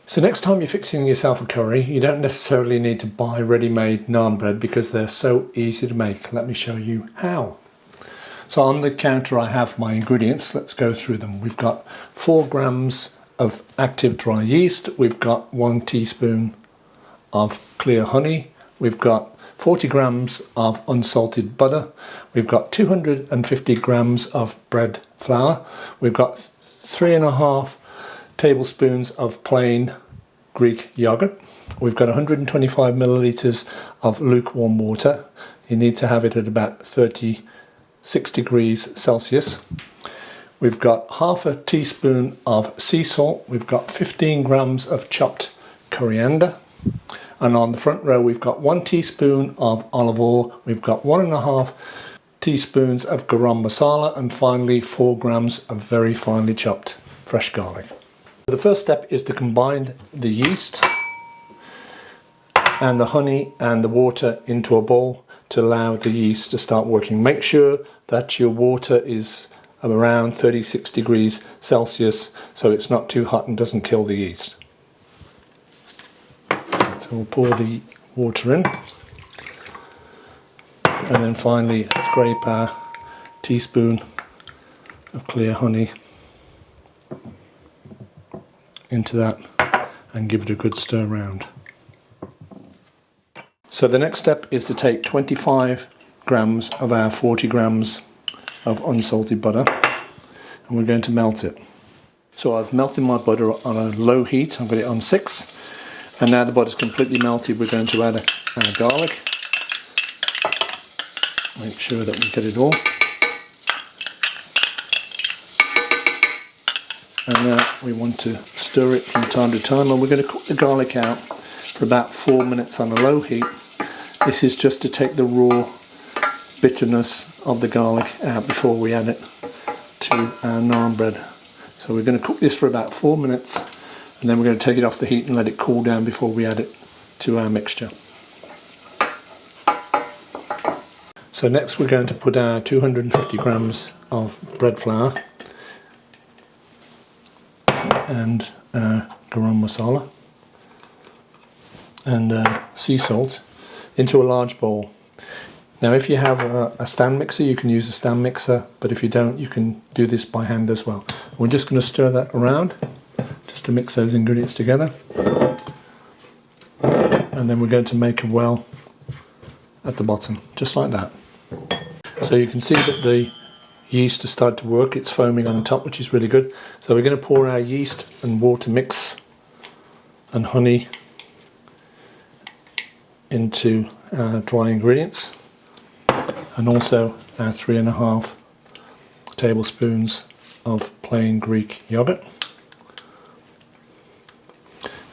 So next time you're fixing yourself a curry, you don't necessarily need to buy ready-made naan bread because they're so easy to make. Let me show you how. So on the counter I have my ingredients. Let's go through them. We've got 4 grams of active dry yeast. We've got 1 teaspoon of clear honey. We've got 40 grams of unsalted butter. We've got 250 grams of bread flour. We've got 3.5 tablespoons of plain Greek yogurt. We've got 125 milliliters of lukewarm water. You need to have it at about 36 degrees Celsius. We've got half a teaspoon of sea salt. We've got 15 grams of chopped coriander. And on the front row we've got 1 teaspoon of olive oil. We've got 1.5 teaspoons of garam masala, and finally 4 grams of very finely chopped fresh garlic. The first step is to combine the yeast and the honey and the water into a bowl to allow the yeast to start working. Make sure that your water is around 36 degrees Celsius so it's not too hot and doesn't kill the yeast. So we'll pour the water in and then finally scrape our teaspoon of clear honey into that and give it a good stir around. So the next step is to take 25 grams of our 40 grams of unsalted butter and we're going to melt it. So I've melted my butter on a low heat. I've got it on 6, and now the butter's completely melted. We're going to add our garlic. Make sure that we get it all. And now we want to stir it from time to time, and we're going to cook the garlic out for about 4 minutes on a low heat. This is just to take the raw bitterness of the garlic out before we add it to our naan bread. So we're going to cook this for about 4 minutes, and then we're going to take it off the heat and let it cool down before we add it to our mixture. So next we're going to put our 250 grams of bread flour and garam masala and sea salt into a large bowl. Now if you have a stand mixer, you can use a stand mixer, but if you don't, you can do this by hand as well. We're just going to stir that around just to mix those ingredients together, and then we're going to make a well at the bottom, just like that. So you can see that the yeast has started to work. It's foaming on the top, which is really good. So we're going to pour our yeast and water mix and honey into our dry ingredients, and also our 3.5 tablespoons of plain Greek yogurt.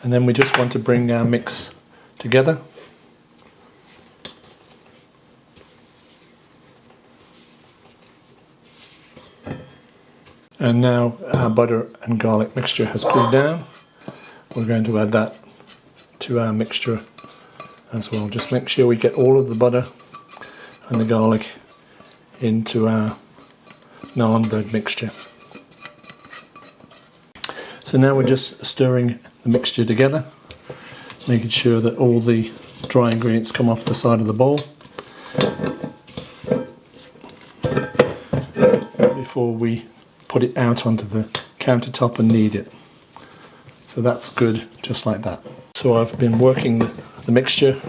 And then we just want to bring our mix together. And now our butter and garlic mixture has cooled down. We're going to add that to our mixture as well. Just make sure we get all of the butter and the garlic into our naan bread mixture. So now we're just stirring the mixture together, making sure that all the dry ingredients come off the side of the bowl before we put it out onto the countertop and knead it. So that's good, just like that. So I've been working the mixture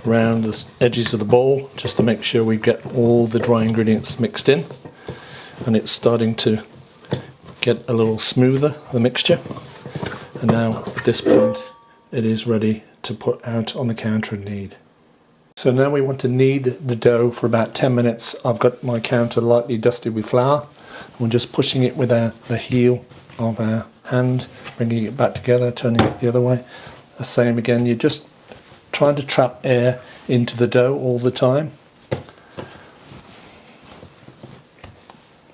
around the edges of the bowl just to make sure we get all the dry ingredients mixed in, and it's starting to get a little smoother, the mixture. And now at this point it is ready to put out on the counter and knead. So now we want to knead the dough for about 10 minutes. I've got my counter lightly dusted with flour. We're just pushing it with the heel of our hand, bringing it back together, turning it the other way. The same again, you're just trying to trap air into the dough all the time.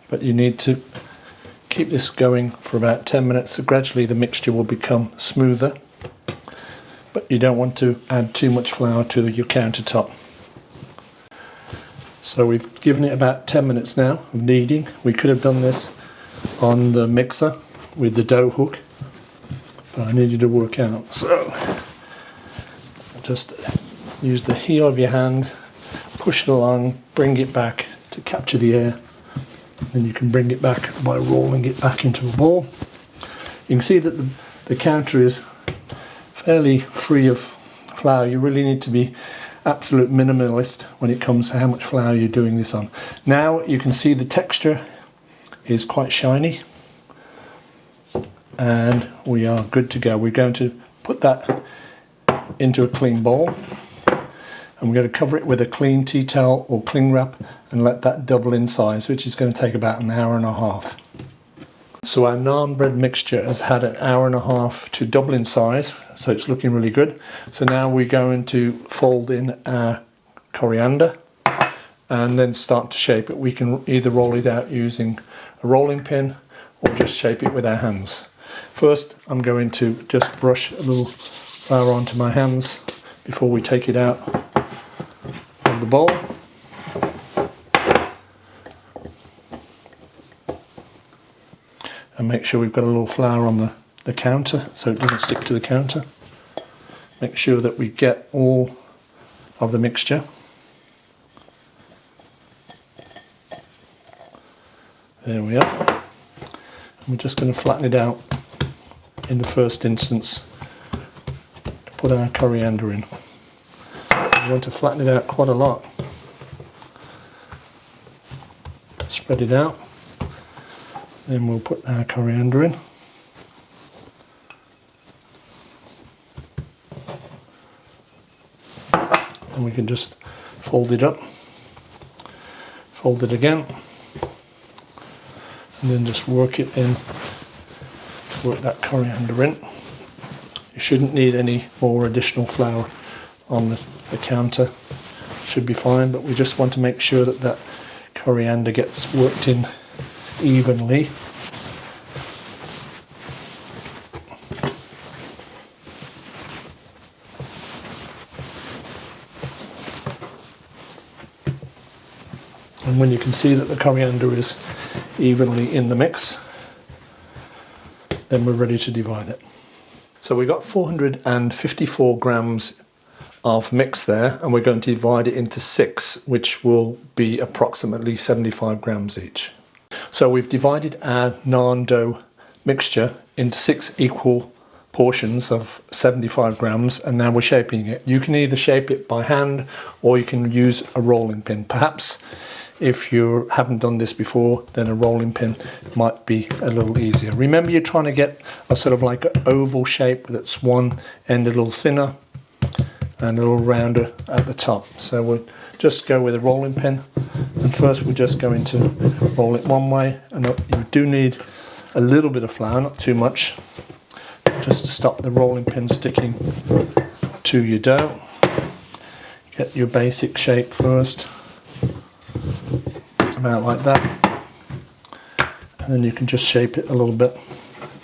But you need to keep this going for about 10 minutes, so gradually the mixture will become smoother. But you don't want to add too much flour to your countertop. So we've given it about 10 minutes now of kneading. We could have done this on the mixer with the dough hook, but I need you to work out. So just use the heel of your hand, push it along, bring it back to capture the air. Then you can bring it back by rolling it back into a ball. You can see that the counter is fairly free of flour. You really need to be absolute minimalist when it comes to how much flour you're doing this on. Now you can see the texture is quite shiny, and we are good to go. We're going to put that into a clean bowl, and we're going to cover it with a clean tea towel or cling wrap and let that double in size, which is going to take about an hour and a half. So our naan bread mixture has had an hour and a half to double in size, so it's looking really good. So now we're going to fold in our coriander and then start to shape it. We can either roll it out using a rolling pin or just shape it with our hands. First, I'm going to just brush a little flour onto my hands before we take it out of the bowl. And make sure we've got a little flour on the counter so it doesn't stick to the counter. Make sure that we get all of the mixture. There we are. And we're just going to flatten it out in the first instance to put our coriander in. We want to flatten it out quite a lot. Spread it out. Then we'll put our coriander in. And we can just fold it up, fold it again, and then just work it in, work that coriander in. You shouldn't need any more additional flour on the counter. Should be fine, but we just want to make sure that that coriander gets worked in evenly. And when you can see that the coriander is evenly in the mix, then we're ready to divide it. So we've got 454 grams of mix there, and we're going to divide it into 6, which will be approximately 75 grams each. So we've divided our naan dough mixture into 6 equal portions of 75 grams, and now we're shaping it. You can either shape it by hand or you can use a rolling pin. Perhaps if you haven't done this before, then a rolling pin might be a little easier. Remember, you're trying to get a sort of like an oval shape that's one end a little thinner and a little rounder at the top. So we'll just go with a rolling pin, and first we're just going to roll it one way, and you do need a little bit of flour, not too much, just to stop the rolling pin sticking to your dough. Get your basic shape first, about like that, and then you can just shape it a little bit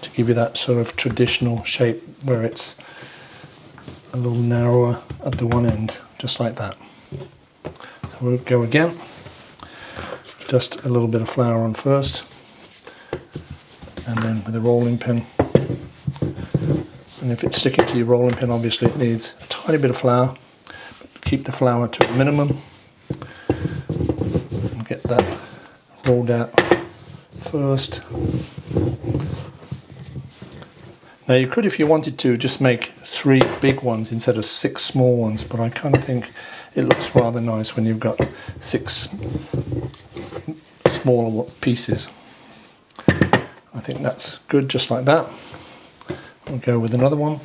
to give you that sort of traditional shape where it's a little narrower at the one end, just like that. So we'll go again, just a little bit of flour on first, and then with a rolling pin. And if it's sticking to your rolling pin, obviously it needs a tiny bit of flour, but keep the flour to a minimum. And get that rolled out first. Now you could, if you wanted to, just make 3 big ones instead of 6 small ones, but I kind of think it looks rather nice when you've got 6 smaller pieces. I think that's good, just like that. We'll go with another one.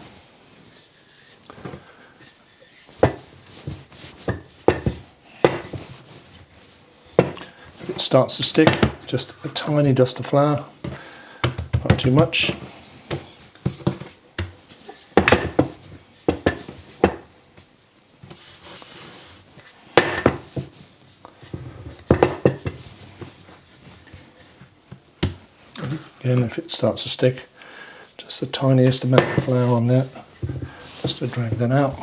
If it starts to stick, just a tiny dust of flour, not too much. Again, if it starts to stick, just the tiniest amount of flour on there, just to drag that out.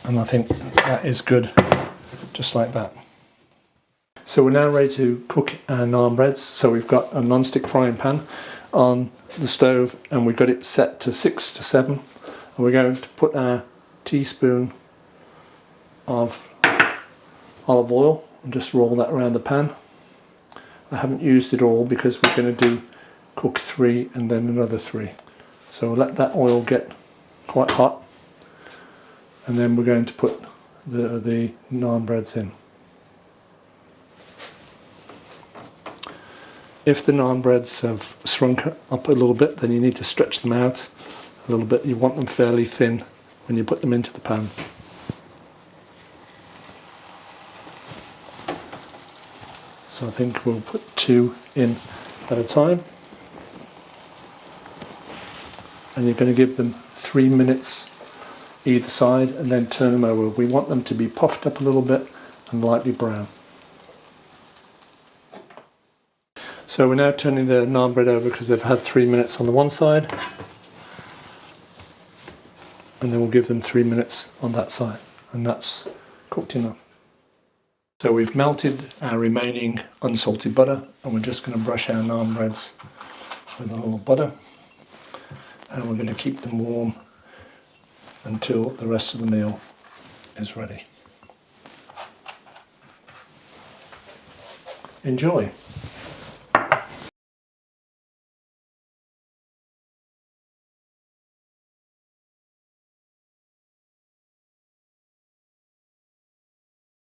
And I think that is good, just like that. So we're now ready to cook our naan breads. So we've got a non-stick frying pan. on the stove, and we've got it set to 6 to 7, and we're going to put our teaspoon of olive oil and just roll that around the pan. I haven't used it all because we're going to cook 3 and then another 3. So we'll let that oil get quite hot, and then we're going to put the naan breads in. If the naan breads have shrunk up a little bit, then you need to stretch them out a little bit. You want them fairly thin when you put them into the pan. So I think we'll put 2 in at a time. And you're going to give them 3 minutes either side and then turn them over. We want them to be puffed up a little bit and lightly brown. So we're now turning the naan bread over because they've had 3 minutes on the one side, and then we'll give them 3 minutes on that side, and that's cooked enough. So we've melted our remaining unsalted butter, and we're just going to brush our naan breads with a little butter, and we're going to keep them warm until the rest of the meal is ready. Enjoy!